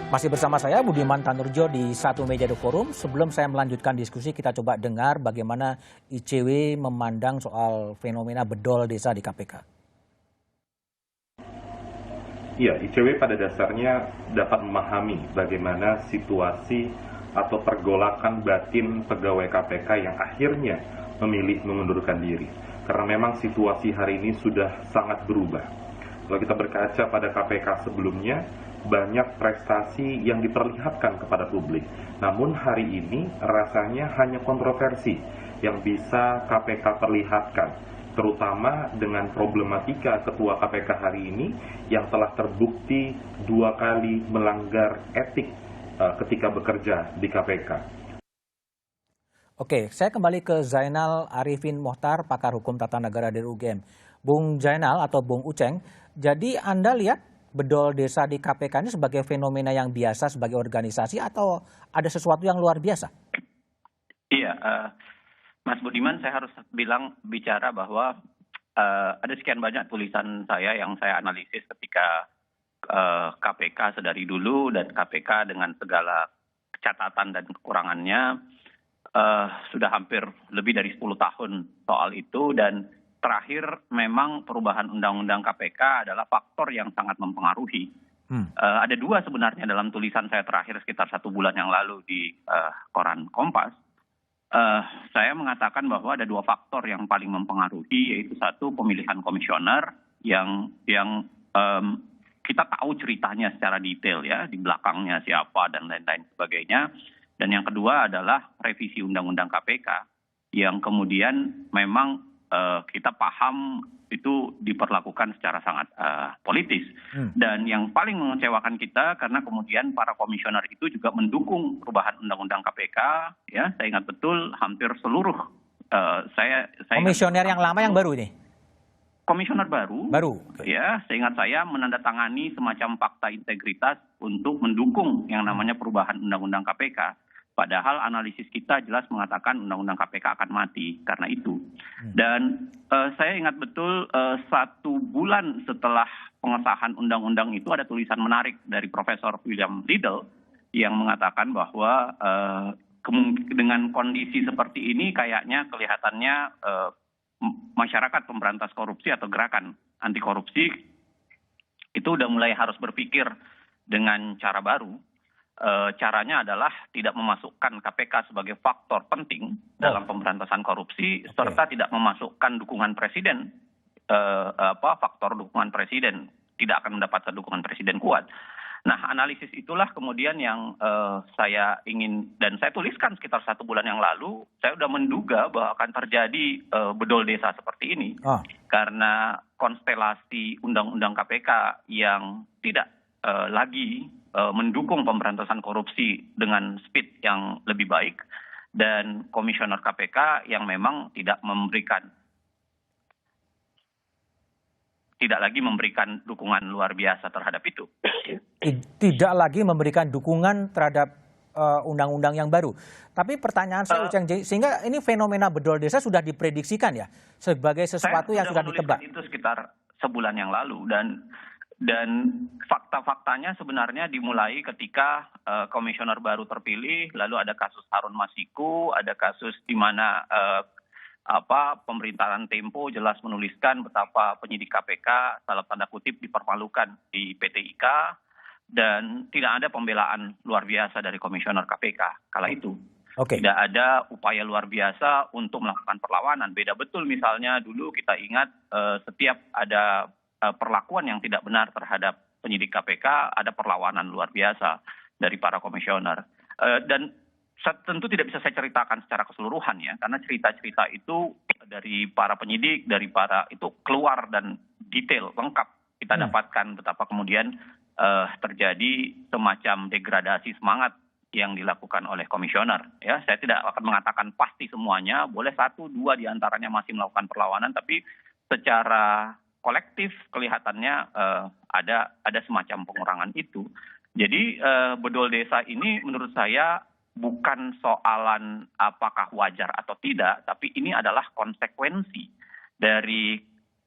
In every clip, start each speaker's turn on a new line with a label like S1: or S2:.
S1: Masih bersama saya Budiman Tanurjo di Satu Meja The Forum. Sebelum saya melanjutkan diskusi, kita coba dengar bagaimana ICW memandang soal fenomena bedol desa di KPK.
S2: Iya, ICW pada dasarnya dapat memahami bagaimana situasi atau pergolakan batin pegawai KPK yang akhirnya memilih mengundurkan diri. Karena memang situasi hari ini sudah sangat berubah. Kalau kita berkaca pada KPK sebelumnya, banyak prestasi yang diperlihatkan kepada publik. Namun hari ini rasanya hanya kontroversi yang bisa KPK perlihatkan, terutama dengan problematika ketua KPK hari ini yang telah terbukti 2 kali melanggar etik ketika bekerja di KPK.
S1: Oke, saya kembali ke Zainal Arifin Mohtar, pakar hukum tata negara dari UGM. Bung Zainal atau Bung Uceng, jadi Anda lihat bedol desa di KPK ini sebagai fenomena yang biasa sebagai organisasi atau ada sesuatu yang luar biasa?
S3: Iya, Mas Budiman, saya harus bicara bahwa ada sekian banyak tulisan saya yang saya analisis ketika KPK sedari dulu dan KPK dengan segala catatan dan kekurangannya sudah hampir lebih dari 10 tahun soal itu, dan terakhir memang perubahan undang-undang KPK adalah faktor yang sangat mempengaruhi. Ada 2 sebenarnya dalam tulisan saya terakhir sekitar 1 bulan yang lalu di koran Kompas. Saya mengatakan bahwa ada 2 faktor yang paling mempengaruhi, yaitu 1 pemilihan komisioner yang kita tahu ceritanya secara detail ya, di belakangnya siapa dan lain-lain sebagainya. Dan yang kedua adalah revisi undang-undang KPK yang kemudian memang kita paham itu diperlakukan secara sangat politis. Dan yang paling mengecewakan kita karena kemudian para komisioner itu juga mendukung perubahan undang-undang KPK. Ya, saya ingat betul hampir seluruh saya
S1: komisioner yang lama yang baru ini?
S3: Komisioner baru.
S1: Okay.
S3: Ya, seingat saya menandatangani semacam fakta integritas untuk mendukung yang namanya perubahan undang-undang KPK. Padahal analisis kita jelas mengatakan undang-undang KPK akan mati karena itu. Dan saya ingat betul 1 bulan setelah pengesahan undang-undang itu ada tulisan menarik dari Profesor William Liddell yang mengatakan bahwa dengan kondisi seperti ini kayaknya kelihatannya masyarakat pemberantas korupsi atau gerakan anti korupsi itu udah mulai harus berpikir dengan cara baru. Caranya adalah tidak memasukkan KPK sebagai faktor penting dalam pemberantasan korupsi, serta tidak memasukkan dukungan presiden, faktor dukungan presiden, tidak akan mendapatkan dukungan presiden kuat. Nah, analisis itulah kemudian yang saya ingin, dan saya tuliskan sekitar 1 bulan yang lalu, saya sudah menduga bahwa akan terjadi bedol desa seperti ini, karena konstelasi undang-undang KPK yang tidak lagi mendukung pemberantasan korupsi dengan speed yang lebih baik, dan komisioner KPK yang memang tidak lagi memberikan dukungan luar biasa terhadap itu.
S1: Tidak lagi memberikan dukungan terhadap undang-undang yang baru. Tapi pertanyaan saya, sehingga ini fenomena bedol desa sudah diprediksikan ya sebagai sesuatu yang sudah ditebak.
S3: Itu sekitar sebulan yang lalu, dan fakta-faktanya sebenarnya dimulai ketika komisioner baru terpilih, lalu ada kasus Harun Masiku, ada kasus di mana pemerintahan Tempo jelas menuliskan betapa penyidik KPK salah tanda kutip dipermalukan di PT IKA, dan tidak ada pembelaan luar biasa dari komisioner KPK kala itu. Tidak ada upaya luar biasa untuk melakukan perlawanan. Beda betul misalnya dulu kita ingat setiap ada perlakuan yang tidak benar terhadap penyidik KPK, ada perlawanan luar biasa dari para komisioner. Dan tentu tidak bisa saya ceritakan secara keseluruhan ya, karena cerita-cerita itu dari para penyidik, dari para itu keluar dan detail lengkap kita dapatkan betapa kemudian terjadi semacam degradasi semangat yang dilakukan oleh komisioner. Ya, saya tidak akan mengatakan pasti semuanya, boleh 1-2 diantaranya masih melakukan perlawanan, tapi secara kolektif kelihatannya ada semacam pengurangan itu. Jadi bedol desa ini menurut saya bukan soalan apakah wajar atau tidak, tapi ini adalah konsekuensi dari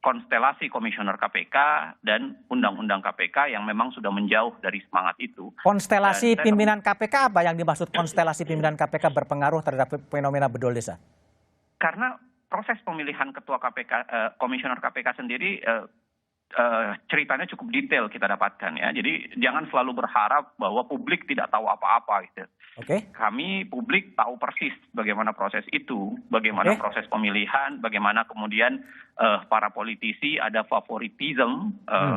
S3: konstelasi komisioner KPK dan undang-undang KPK yang memang sudah menjauh dari semangat itu.
S1: Konstelasi pimpinan KPK apa yang dimaksud konstelasi pimpinan KPK berpengaruh terhadap fenomena bedol desa?
S3: Karena proses pemilihan ketua KPK, komisioner KPK sendiri ceritanya cukup detail kita dapatkan ya. Jadi jangan selalu berharap bahwa publik tidak tahu apa-apa gitu.
S1: Oke.
S3: Kami publik tahu persis bagaimana proses itu, bagaimana proses pemilihan, bagaimana kemudian para politisi ada favoritism,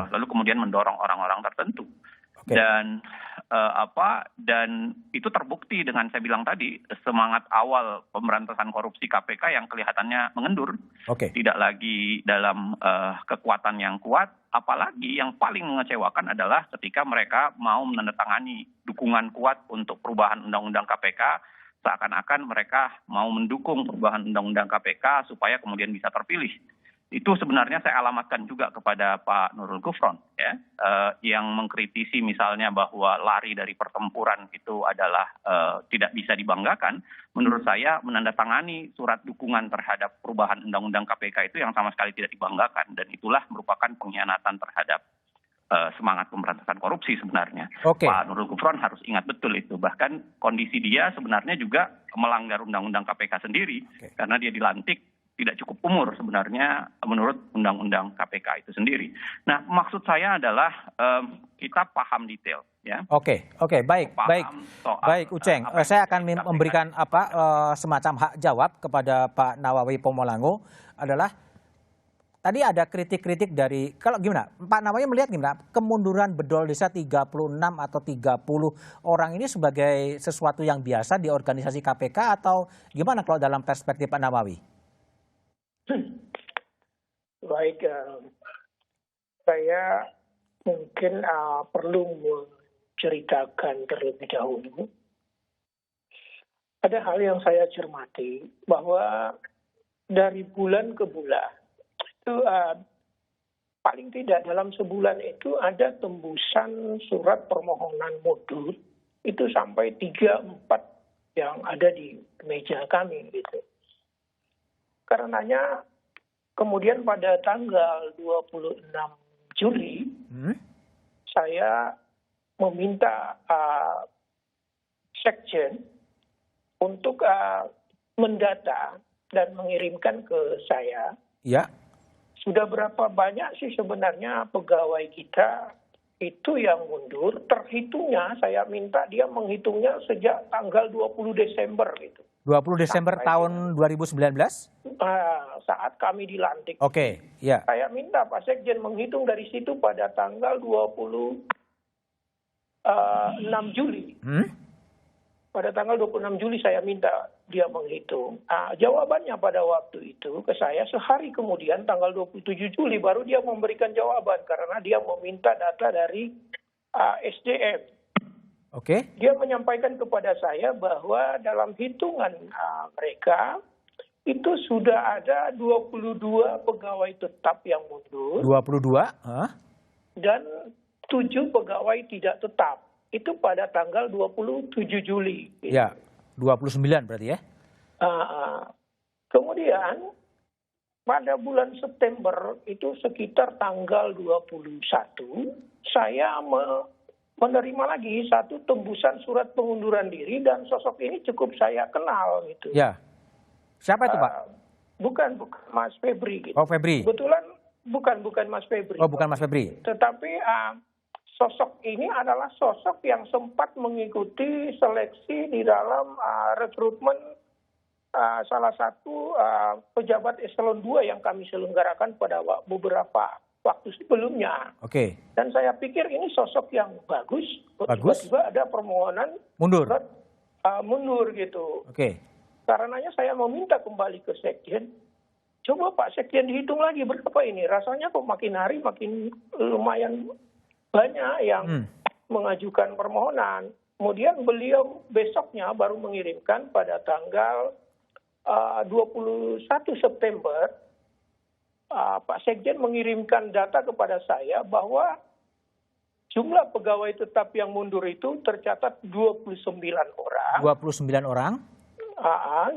S3: lalu kemudian mendorong orang-orang tertentu. Dan dan itu terbukti dengan saya bilang tadi semangat awal pemberantasan korupsi KPK yang kelihatannya mengendur, tidak lagi dalam kekuatan yang kuat. Apalagi yang paling mengecewakan adalah ketika mereka mau menandatangani dukungan kuat untuk perubahan undang-undang KPK, seakan-akan mereka mau mendukung perubahan undang-undang KPK supaya kemudian bisa terpilih. Itu sebenarnya saya alamatkan juga kepada Pak Nurul Gufron, ya, yang mengkritisi misalnya bahwa lari dari pertempuran itu adalah tidak bisa dibanggakan. Menurut saya menandatangani surat dukungan terhadap perubahan undang-undang KPK itu yang sama sekali tidak dibanggakan, dan itulah merupakan pengkhianatan terhadap semangat pemberantasan korupsi sebenarnya. Pak Nurul Gufron harus ingat betul itu. Bahkan kondisi dia sebenarnya juga melanggar undang-undang KPK sendiri, karena dia dilantik tidak cukup umur sebenarnya menurut undang-undang KPK itu sendiri. Nah, maksud saya adalah kita paham detail, ya. Oke,
S1: baik, Uceng. Saya akan memberikan semacam hak jawab kepada Pak Nawawi Pomolango. Adalah tadi ada kritik-kritik dari, kalau gimana, Pak Nawawi melihat gimana kemunduran bedol desa 36 atau 30 orang ini sebagai sesuatu yang biasa di organisasi KPK atau gimana kalau dalam perspektif Pak Nawawi?
S4: Baik, saya mungkin perlu menceritakan terlebih dahulu. Ada hal yang saya cermati bahwa dari bulan ke bulan itu paling tidak dalam sebulan itu ada tembusan surat permohonan mundur itu sampai 3-4 yang ada di meja kami gitu. Karenanya kemudian pada tanggal 26 Juli saya meminta Sekjen untuk mendata dan mengirimkan ke saya.
S1: Ya.
S4: Sudah berapa banyak sih sebenarnya pegawai kita itu yang mundur? Terhitungnya saya minta dia menghitungnya sejak tanggal 20 Desember gitu.
S1: 20 Desember tahun 2019?
S4: Saat kami dilantik.
S1: Ya.
S4: Saya minta Pak Sekjen menghitung dari situ pada tanggal 26 Juli. Pada tanggal 26 Juli saya minta dia menghitung. Jawabannya pada waktu itu ke saya sehari kemudian tanggal 27 Juli baru dia memberikan jawaban karena dia meminta data dari SDM. Dia menyampaikan kepada saya bahwa dalam hitungan mereka itu sudah ada 22 pegawai tetap yang mundur.
S1: 22?
S4: Dan 7 pegawai tidak tetap. Itu pada tanggal 27 Juli.
S1: Ya, 29 berarti ya?
S4: Kemudian pada bulan September itu sekitar tanggal 21, saya menerima lagi satu tembusan surat pengunduran diri dan sosok ini cukup saya kenal gitu.
S1: Ya. Siapa itu, Pak?
S4: Bukan Mas Febri gitu.
S1: Oh, Febri.
S4: Kebetulan bukan Mas Febri.
S1: Oh, bukan Mas Febri.
S4: Tetapi sosok ini adalah sosok yang sempat mengikuti seleksi di dalam rekrutmen salah satu pejabat eselon 2 yang kami selenggarakan pada beberapa waktu sebelumnya. Dan saya pikir ini sosok yang bagus. Tiba-tiba ada permohonan
S1: mundur
S4: gitu. Karenanya saya meminta kembali ke Sekjen. Coba Pak Sekjen dihitung lagi berapa ini. Rasanya kok makin hari makin lumayan banyak yang mengajukan permohonan. Kemudian beliau besoknya baru mengirimkan pada tanggal 21 September. Pak Sekjen mengirimkan data kepada saya bahwa jumlah pegawai tetap yang mundur itu tercatat 29 orang.
S1: 29 orang?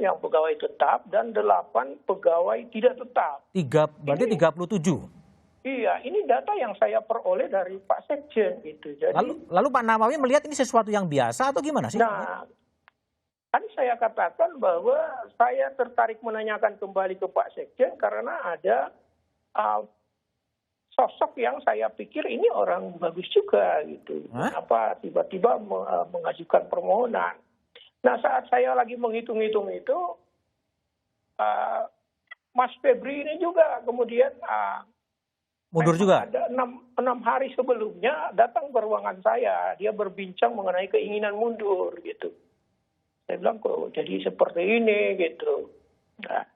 S4: yang pegawai tetap dan 8 pegawai tidak tetap.
S1: Berarti 37.
S4: Iya, ini data yang saya peroleh dari Pak Sekjen gitu. Jadi,
S1: lalu Pak Nawawi melihat ini sesuatu yang biasa atau gimana sih?
S4: Nah, tadi saya katakan bahwa saya tertarik menanyakan kembali ke Pak Sekjen karena ada sosok yang saya pikir ini orang bagus juga gitu. Kenapa tiba-tiba mengajukan permohonan? Nah, saat saya lagi menghitung-hitung itu, Mas Febri ini juga kemudian
S1: mundur juga.
S4: Ada 6 hari sebelumnya datang ke ruangan saya, dia berbincang mengenai keinginan mundur gitu. Saya bilang kok jadi seperti ini gitu. Nah,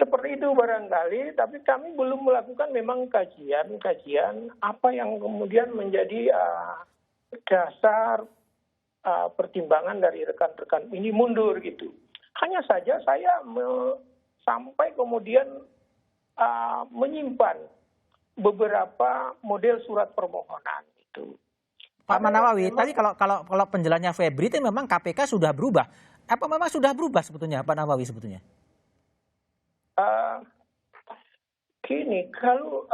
S4: seperti itu barangkali, tapi kami belum melakukan memang kajian apa yang kemudian menjadi dasar pertimbangan dari rekan-rekan ini mundur gitu. Hanya saja saya sampai kemudian menyimpan beberapa model surat permohonan itu.
S1: Pak Nawawi, tadi kalau penjelasannya Febri itu memang KPK sudah berubah. Apa memang sudah berubah sebetulnya Pak Nawawi sebetulnya?
S4: Gini, kalau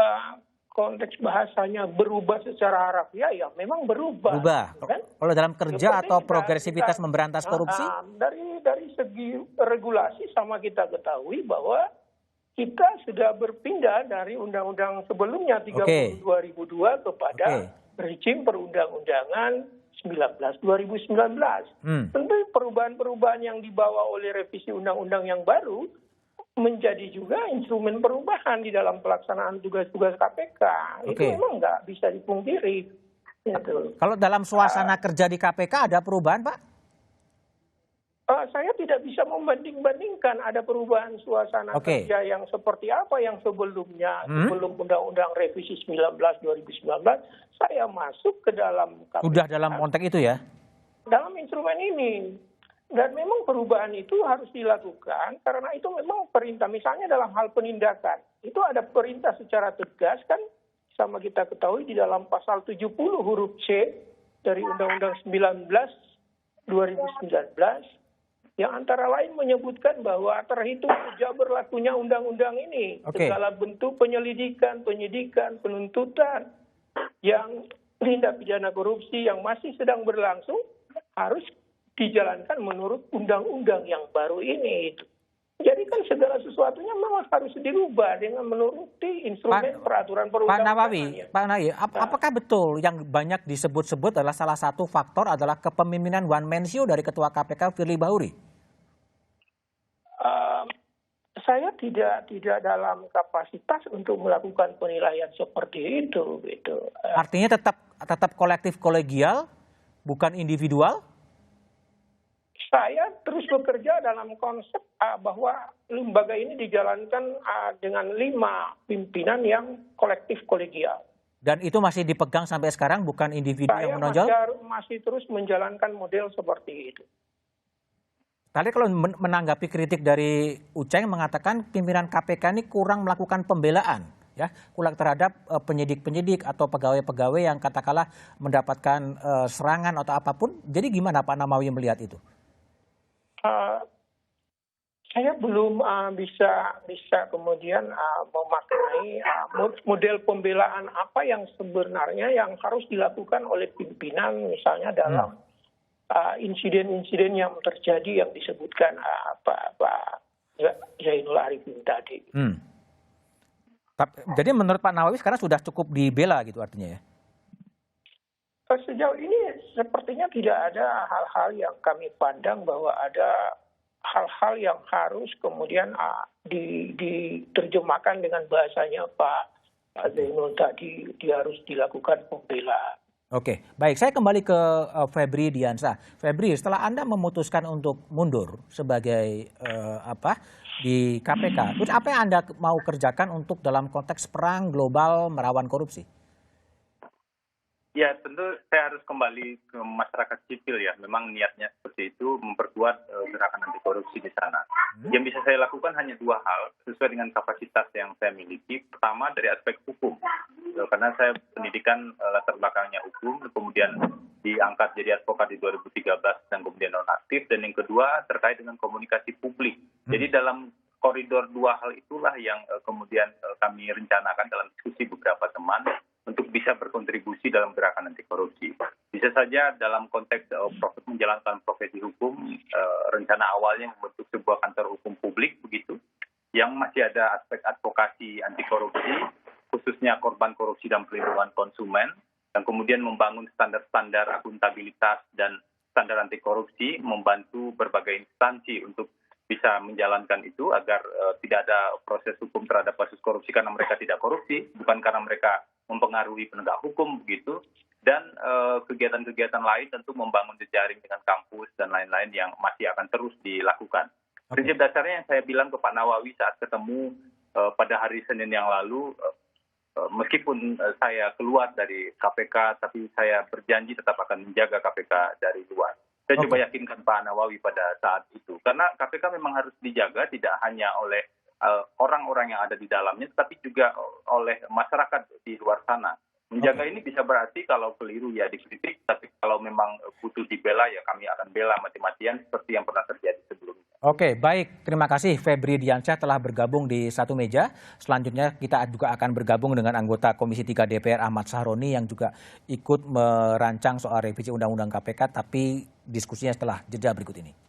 S4: konteks bahasanya berubah secara harafiah, ya memang berubah.
S1: Kan? Kalau dalam kerja atau progresivitas memberantas korupsi?
S4: Dari segi regulasi sama kita ketahui bahwa kita sudah berpindah dari undang-undang sebelumnya 30 2002 kepada rezim perundang-undangan 2019. Tentu perubahan-perubahan yang dibawa oleh revisi undang-undang yang baru menjadi juga instrumen perubahan di dalam pelaksanaan tugas-tugas KPK. Itu memang nggak bisa dipungkiri. Gitu.
S1: Kalau dalam suasana kerja di KPK ada perubahan, Pak?
S4: Saya tidak bisa membanding-bandingkan ada perubahan suasana kerja yang seperti apa yang sebelumnya. Sebelum Undang-Undang Revisi 2019, saya masuk ke dalam KPK.
S1: Sudah dalam konteks itu ya?
S4: Dalam instrumen ini. Dan memang perubahan itu harus dilakukan karena itu memang perintah. Misalnya dalam hal penindakan, itu ada perintah secara tegas kan, sama kita ketahui di dalam pasal 70 huruf C dari Undang-Undang 19 2019, yang antara lain menyebutkan bahwa terhitung sejak berlakunya undang-undang ini, segala bentuk penyelidikan, penyidikan, penuntutan yang tindak pidana korupsi yang masih sedang berlangsung harus dijalankan menurut undang-undang yang baru ini. Jadi kan segala sesuatunya memang harus dirubah dengan menuruti instrumen peraturan perundang-undangan.
S1: Pak Nawawi, apakah betul yang banyak disebut-sebut adalah salah satu faktor adalah kepemimpinan one man show dari Ketua KPK Firly Bahuri?
S4: Saya tidak dalam kapasitas untuk melakukan penilaian seperti itu. Gitu.
S1: Artinya tetap kolektif kolegial, bukan individual?
S4: Saya terus bekerja dalam konsep bahwa lembaga ini dijalankan dengan 5 pimpinan yang kolektif kolegial.
S1: Dan itu masih dipegang sampai sekarang, bukan individu yang menonjol?
S4: Saya masih terus menjalankan model seperti itu.
S1: Tadi kalau menanggapi kritik dari Uceng mengatakan pimpinan KPK ini kurang melakukan pembelaan, ya, kurang terhadap penyidik-penyidik atau pegawai-pegawai yang katakanlah mendapatkan serangan atau apapun. Jadi gimana Pak Nawawi melihat itu?
S4: Saya belum bisa kemudian memaknai model pembelaan apa yang sebenarnya yang harus dilakukan oleh pimpinan misalnya dalam insiden-insiden yang terjadi yang disebutkan Pak Zainul Arifin tadi.
S1: Jadi menurut Pak Nawawi sekarang sudah cukup dibela gitu artinya ya?
S4: Sejauh ini sepertinya tidak ada hal-hal yang kami pandang bahwa ada hal-hal yang harus kemudian diterjemahkan dengan bahasanya Pak Zainul tadi, dia harus dilakukan pembelaan.
S1: Oke, baik. Saya kembali ke Febri Diansah. Febri, setelah Anda memutuskan untuk mundur sebagai di KPK, terus apa yang Anda mau kerjakan untuk dalam konteks perang global melawan korupsi?
S5: Ya, tentu saya harus kembali ke masyarakat sipil ya. Memang niatnya seperti itu, memperkuat gerakan anti korupsi di sana. Yang bisa saya lakukan hanya 2 hal, sesuai dengan kapasitas yang saya miliki. Pertama, dari aspek hukum. Karena saya pendidikan latar belakangnya hukum, kemudian diangkat jadi advokat di 2013 dan kemudian nonaktif, dan yang kedua terkait dengan komunikasi publik. Jadi dalam koridor dua hal itulah yang kemudian kami rencanakan dalam diskusi beberapa teman untuk bisa berkontribusi dalam gerakan anti korupsi. Bisa saja dalam konteks menjalankan profesi hukum, rencana awalnya membentuk sebuah kantor hukum publik begitu, yang masih ada aspek advokasi anti korupsi, khususnya korban korupsi dan pelindungan konsumen, dan kemudian membangun standar-standar akuntabilitas dan standar anti korupsi, membantu berbagai instansi untuk bisa menjalankan itu agar tidak ada proses hukum terhadap kasus korupsi karena mereka tidak korupsi, bukan karena mereka mempengaruhi penegak hukum begitu, dan kegiatan-kegiatan lain tentu membangun jejaring dengan kampus dan lain-lain yang masih akan terus dilakukan. Prinsip dasarnya yang saya bilang ke Pak Nawawi saat ketemu pada hari Senin yang lalu, meskipun saya keluar dari KPK, tapi saya berjanji tetap akan menjaga KPK dari luar. Saya coba yakinkan Pak Nawawi pada saat itu, karena KPK memang harus dijaga tidak hanya oleh orang-orang yang ada di dalamnya, tapi juga oleh masyarakat di luar sana. Menjaga ini bisa berarti kalau keliru ya dikritik, tapi kalau memang butuh dibela ya kami akan bela mati-matian seperti yang pernah terjadi sebelumnya.
S1: Oke, baik. Terima kasih Febri Diansyah telah bergabung di Satu Meja. Selanjutnya kita juga akan bergabung dengan anggota Komisi 3 DPR Ahmad Sahroni yang juga ikut merancang soal revisi Undang-Undang KPK, tapi diskusinya setelah jeda berikut ini.